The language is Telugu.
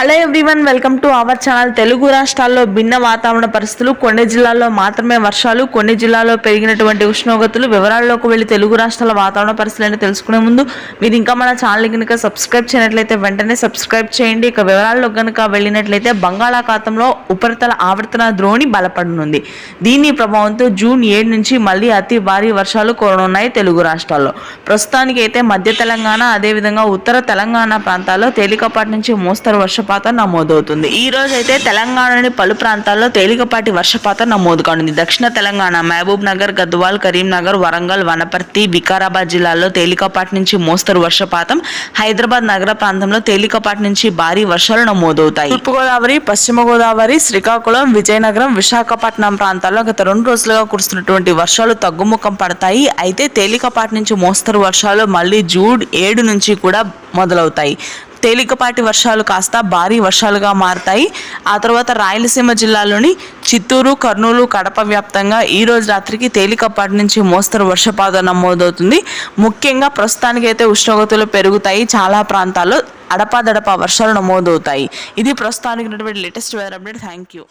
Hello everyone, welcome to our channel. Telugu రాష్ట్రాల్లో భిన్న వాతావరణ పరిస్థితులు, కొన్ని జిల్లాల్లో మాత్రమే వర్షాలు, కొన్ని జిల్లాల్లో పెరిగినటువంటి ఉష్ణోగ్రతలు. వివరాల్లోకి వెళ్ళి తెలుగు రాష్ట్రాల వాతావరణ పరిస్థితులను తెలుసుకునే ముందు మీరు ఇంకా మన ఛానల్ కనుక సబ్స్క్రైబ్ చేయనట్లయితే వెంటనే సబ్స్క్రైబ్ చేయండి. ఇక వివరాల్లో కనుక వెళ్ళినట్లయితే బంగాళాఖాతంలో ఉపరితల ఆవర్తన ద్రోణి బలపడనుంది. దీని ప్రభావంతో జూన్ 7 నుంచి మళ్ళీ అతి భారీ వర్షాలు కురనున్నాయి తెలుగు రాష్ట్రాల్లో. ప్రస్తుతానికి అయితే మధ్య తెలంగాణ, అదేవిధంగా ఉత్తర తెలంగాణ ప్రాంతాల్లో తేలికపాటి నుంచి మోస్తరు వర్షపాతం నమోదవుతుంది. ఈ రోజు అయితే తెలంగాణలోని పలు ప్రాంతాల్లో తేలికపాటి వర్షపాతం నమోదు కానుంది. దక్షిణ తెలంగాణ మహబూబ్ నగర్, గద్వాల్, కరీంనగర్, వరంగల్, వనపర్తి, వికారాబాద్ జిల్లాల్లో తేలికపాటి నుంచి మోస్తరు వర్షపాతం, హైదరాబాద్ నగర ప్రాంతంలో తేలికపాటి నుంచి భారీ వర్షాలు నమోదవుతాయి. తూర్పుగోదావరి, పశ్చిమ గోదావరి, శ్రీకాకుళం, విజయనగరం, విశాఖపట్నం ప్రాంతాల్లో గత 2 రోజులుగా కురుస్తున్నటువంటి వర్షాలు తగ్గుముఖం పడతాయి. అయితే తేలికపాటి నుంచి మోస్తరు వర్షాలు మళ్ళీ జూన్ 7 నుంచి కూడా మొదలవుతాయి. తేలికపాటి వర్షాలు కాస్త భారీ వర్షాలుగా మారతాయి. ఆ తర్వాత రాయలసీమ జిల్లాలోని చిత్తూరు, కర్నూలు, కడప వ్యాప్తంగా ఈ రోజు రాత్రికి తేలికపాటి నుంచి మోస్తరు వర్షపాతం నమోదవుతుంది. ముఖ్యంగా ప్రస్తుతానికైతే ఉష్ణోగ్రతలు పెరుగుతాయి. చాలా ప్రాంతాల్లో అడపాదడపా వర్షాలు నమోదవుతాయి. ఇది ప్రస్తుతానికి latest weather update. Thank you.